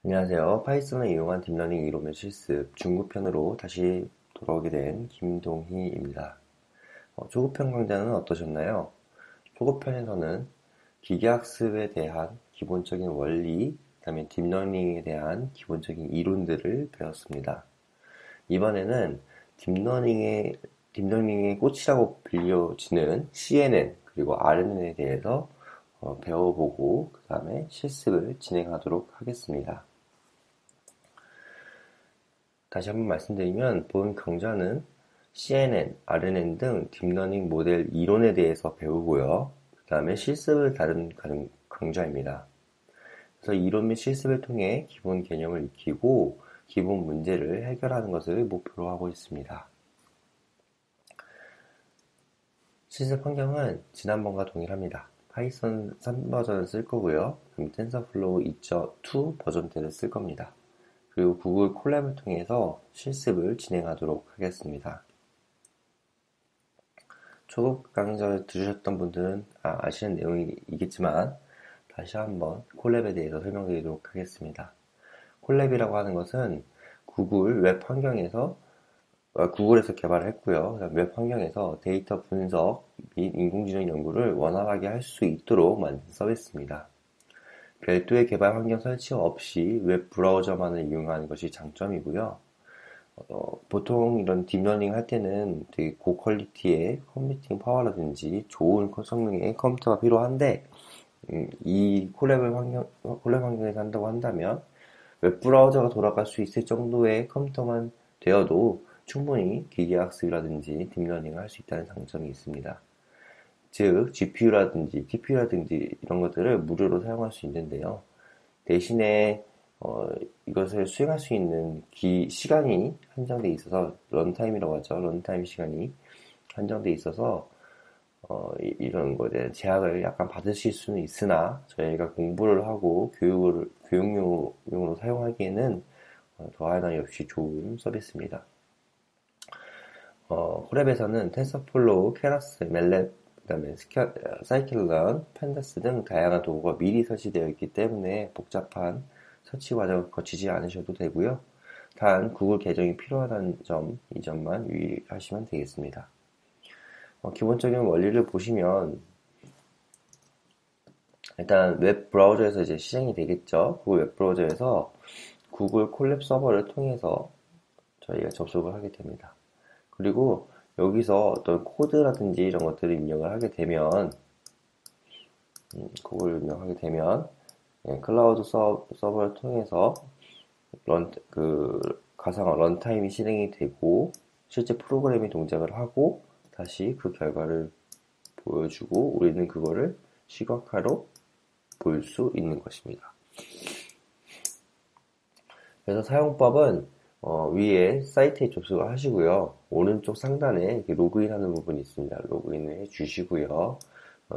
안녕하세요. 파이썬을 이용한 딥러닝 이론의 실습 중급편으로 다시 돌아오게 된 김동희입니다. 초급편 강좌는 어떠셨나요? 초급편에서는 기계학습에 대한 기본적인 원리, 그다음에 딥러닝에 대한 기본적인 이론들을 배웠습니다. 이번에는 딥러닝의 꽃이라고 불려지는 CNN 그리고 RNN에 대해서 배워보고 그 다음에 실습을 진행하도록 하겠습니다. 다시 한번 말씀드리면 본 강좌는 CNN, RNN 등 딥러닝 모델 이론에 대해서 배우고요. 그 다음에 실습을 다룬 강좌입니다. 그래서 이론 및 실습을 통해 기본 개념을 익히고 기본 문제를 해결하는 것을 목표로 하고 있습니다. 실습 환경은 지난번과 동일합니다. 파이썬 3 버전을 쓸 거고요. 그럼 텐서플로우 2.2 버전 때를 쓸 겁니다. 그리고 구글 콜랩을 통해서 실습을 진행하도록 하겠습니다. 초급 강좌를 들으셨던 분들은 아시는 내용이겠지만 다시 한번 콜랩에 대해서 설명드리도록 하겠습니다. 콜랩이라고 하는 것은 구글 웹 환경에서 구글에서 개발을 했고요. 웹 환경에서 데이터 분석 및 인공지능 연구를 원활하게 할 수 있도록 만든 서비스입니다. 별도의 개발 환경 설치 없이 웹 브라우저만을 이용하는 것이 장점이고요. 보통 이런 딥러닝 할 때는 되게 고퀄리티의 컴퓨팅 파워라든지 좋은 성능의 컴퓨터가 필요한데, 이 콜랩 환경에서 한다고 한다면 웹 브라우저가 돌아갈 수 있을 정도의 컴퓨터만 되어도 충분히 기계학습이라든지 딥러닝을 할 수 있다는 장점이 있습니다. 즉, GPU라든지 TPU라든지 이런 것들을 무료로 사용할 수 있는데요. 대신에 이것을 수행할 수 있는 시간이 한정돼 있어서 런타임이라고 하죠. 런타임 시간이 한정돼 있어서 이런 거에 대한 제약을 약간 받으실 수는 있으나 저희가 공부를 하고 교육용으로 사용하기에는 더하나 역시 좋은 서비스입니다. 콜랩에서는 텐서플로우, 케라스, 멜랩, 그다음에 사이클런, 판다스 등 다양한 도구가 미리 설치되어 있기 때문에 복잡한 설치 과정을 거치지 않으셔도 되고요. 단 구글 계정이 필요하다는 점, 이 점만 유의하시면 되겠습니다. 기본적인 원리를 보시면 일단 웹 브라우저에서 이제 실행이 되겠죠. 구글 웹 브라우저에서 구글 콜랩 서버를 통해서 저희가 접속을 하게 됩니다. 그리고 여기서 어떤 코드라든지 이런 것들을 입력을 하게 되면 그걸 입력하게 되면 클라우드 서버를 통해서 가상 런타임이 실행이 되고 실제 프로그램이 동작을 하고 다시 그 결과를 보여주고 우리는 그거를 시각화로 볼 수 있는 것입니다. 그래서 사용법은 위에 사이트에 접속을 하시고요. 오른쪽 상단에 이렇게 로그인하는 부분이 있습니다. 로그인을 해주시고요.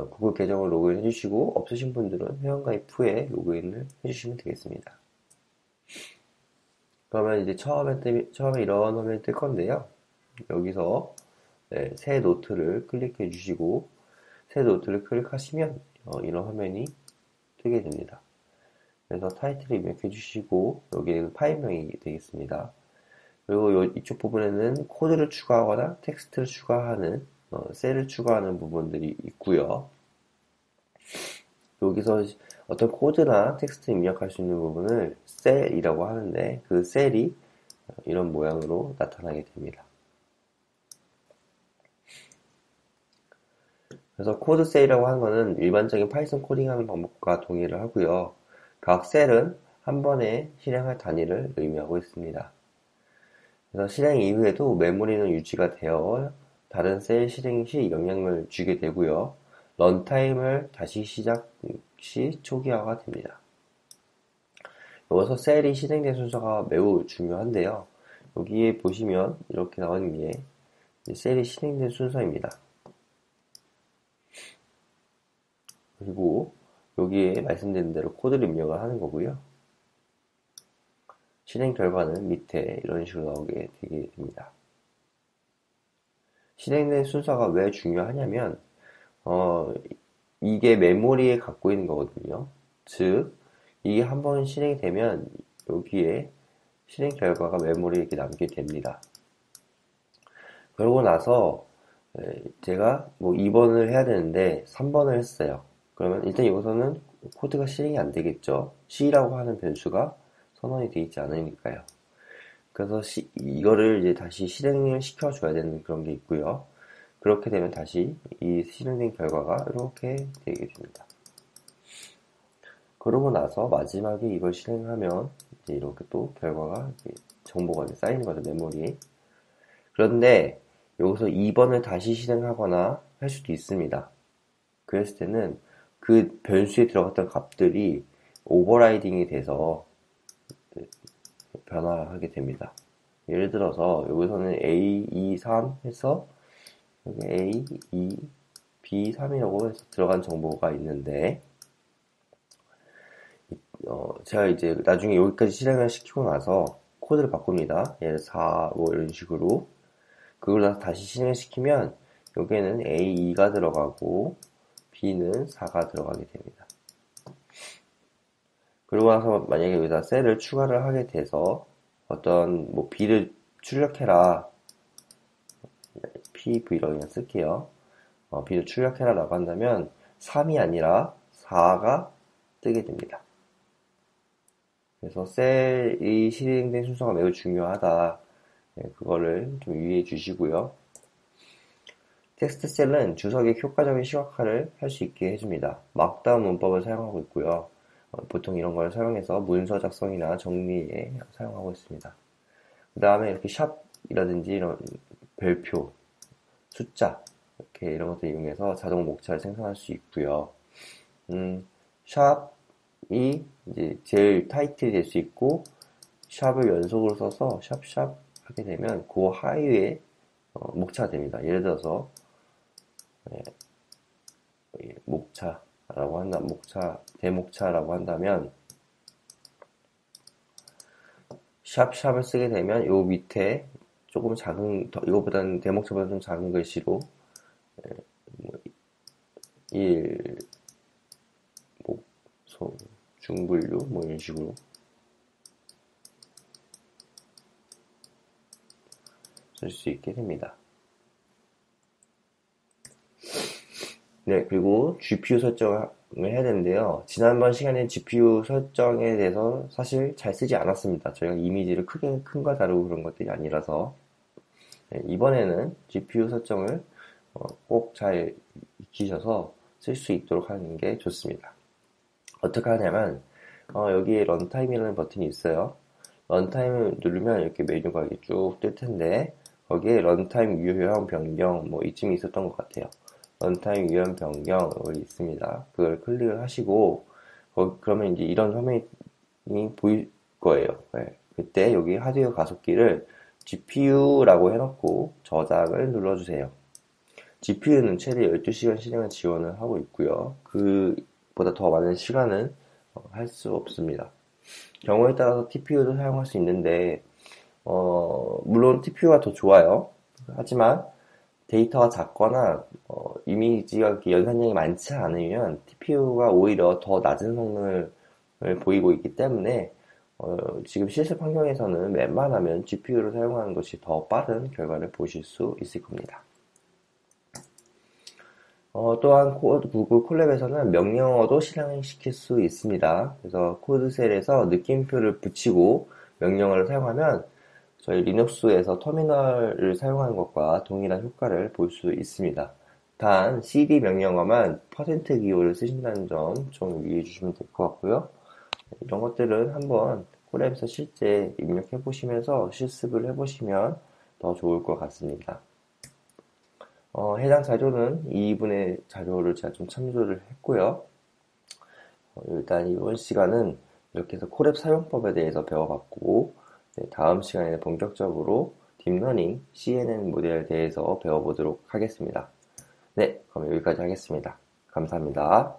구글 계정을 로그인 해주시고 없으신 분들은 회원가입 후에 로그인을 해주시면 되겠습니다. 그러면 이제 처음에 이런 화면이 뜰 건데요. 여기서 새 노트를 클릭해 주시고 새 노트를 클릭하시면 이런 화면이 뜨게 됩니다. 그래서 타이틀을 입력해 주시고 여기는 파일명이 되겠습니다. 그리고 이쪽 부분에는 코드를 추가하거나 텍스트를 추가하는 셀을 추가하는 부분들이 있고요. 여기서 어떤 코드나 텍스트 입력할 수 있는 부분을 셀이라고 하는데 그 셀이 이런 모양으로 나타나게 됩니다. 그래서 코드 셀이라고 하는 것은 일반적인 파이썬 코딩하는 방법과 동의를 하고요. 각 셀은 한 번에 실행할 단위를 의미하고 있습니다. 그래서 실행 이후에도 메모리는 유지가 되어 다른 셀 실행 시 영향을 주게 되고요. 런타임을 다시 시작 시 초기화가 됩니다. 여기서 셀이 실행된 순서가 매우 중요한데요. 여기에 보시면 이렇게 나오는 게 셀이 실행된 순서입니다. 그리고 여기에 말씀드린 대로 코드를 입력을 하는 거고요. 실행 결과는 밑에 이런 식으로 나오게 되게 됩니다. 실행된 순서가 왜 중요하냐면 이게 메모리에 갖고 있는 거거든요. 즉 이게 한번 실행이 되면 여기에 실행 결과가 메모리에 이렇게 남게 됩니다. 그러고 나서 제가 뭐 2번을 해야 되는데 3번을 했어요. 그러면 일단 여기서는 코드가 실행이 안 되겠죠. C라고 하는 변수가 선언이 되어 있지 않으니까요. 그래서 이거를 이제 다시 실행을 시켜줘야 되는 그런 게 있고요. 그렇게 되면 다시 이 실행된 결과가 이렇게 되게 됩니다. 그러고 나서 마지막에 이걸 실행하면 이제 이렇게 또 결과가 정보가 쌓이는 거죠, 메모리에. 그런데 여기서 2번을 다시 실행하거나 할 수도 있습니다. 그랬을 때는 그 변수에 들어갔던 값들이 오버라이딩이 돼서 변화하게 됩니다. 예를 들어서 여기서는 A, 2, 3 해서 여기 A, 2, B, 3이라고 해서 들어간 정보가 있는데 제가 이제 나중에 여기까지 실행을 시키고 나서 코드를 바꿉니다. 얘를 4, 뭐 이런 식으로 그걸 다시 실행을 시키면 여기에는 A, 2가 들어가고 B는 4가 들어가게 됩니다. 그러고 나서 만약에 여기다 셀을 추가를 하게 돼서 어떤 뭐 B를 출력해라 PV로 그냥 쓸게요. B를 출력해라 라고 한다면 3이 아니라 4가 뜨게 됩니다. 그래서 셀이 실행된 순서가 매우 중요하다. 그거를 좀 유의해 주시고요. 텍스트 셀은 주석의 효과적인 시각화를 할 수 있게 해줍니다. 막다운 문법을 사용하고 있고요. 보통 이런 걸 사용해서 문서 작성이나 정리에 사용하고 있습니다. 그 다음에 이렇게 샵이라든지 이런 별표, 숫자 이렇게 이런 것들 이용해서 자동 목차를 생성할 수 있고요. 샵이 이제 제일 타이틀이 될 수 있고 샵을 연속으로 써서 샵샵 하게 되면 그 하위에 목차가 됩니다. 예를 들어서 목차라고 한다, 대목차라고 한다면 샵샵을 쓰게 되면 요 밑에 조금 작은, 이거보다는 대목차보다 좀 작은 글씨로 1, 목, 소, 중분류 뭐 이런 식으로 쓸 수 있게 됩니다. 네, 그리고 GPU 설정을 해야 되는데요. 지난번 시간에 GPU 설정에 대해서 사실 잘 쓰지 않았습니다. 저희가 이미지를 큰 거 다루고 그런 것들이 아니라서. 네, 이번에는 GPU 설정을 꼭 잘 익히셔서 쓸 수 있도록 하는 게 좋습니다. 어떻게 하냐면, 여기에 런타임이라는 버튼이 있어요. 런타임을 누르면 이렇게 메뉴가 이렇게 쭉 뜰 텐데, 거기에 런타임 유효형 변경, 뭐 이쯤이 있었던 것 같아요. 런타임 유효형 변경, 여기 있습니다. 그걸 클릭을 하시고, 그러면 이제 이런 화면이 보일 거예요. 네. 그때 여기 하드웨어 가속기를 GPU라고 해놓고 저장을 눌러주세요. GPU는 최대 12시간 실행을 지원을 하고 있고요. 그보다 더 많은 시간은 할 수 없습니다. 경우에 따라서 TPU도 사용할 수 있는데 물론 TPU가 더 좋아요. 하지만 데이터가 작거나 이미지가 연산량이 많지 않으면 TPU가 오히려 더 낮은 성능을 보이고 있기 때문에 지금 실습 환경에서는 웬만하면 GPU를 사용하는 것이 더 빠른 결과를 보실 수 있을 겁니다. 또한 구글 콜랩에서는 명령어도 실행시킬 수 있습니다. 그래서 코드셀에서 느낌표를 붙이고 명령어를 사용하면 저희 리눅스에서 터미널을 사용하는 것과 동일한 효과를 볼 수 있습니다. 단 cd 명령어만 %기호를 쓰신다는 점 좀 유의해 주시면 될 것 같고요. 이런 것들은 한번 콜랩에서 실제 입력해 보시면서 실습을 해보시면 더 좋을 것 같습니다. 해당 자료는 2분의 자료를 제가 좀 참조를 했고요. 일단 이번 시간은 이렇게 해서 콜앱 사용법에 대해서 배워봤고, 다음 시간에는 본격적으로 딥러닝 CNN 모델에 대해서 배워보도록 하겠습니다. 네, 그럼 여기까지 하겠습니다. 감사합니다.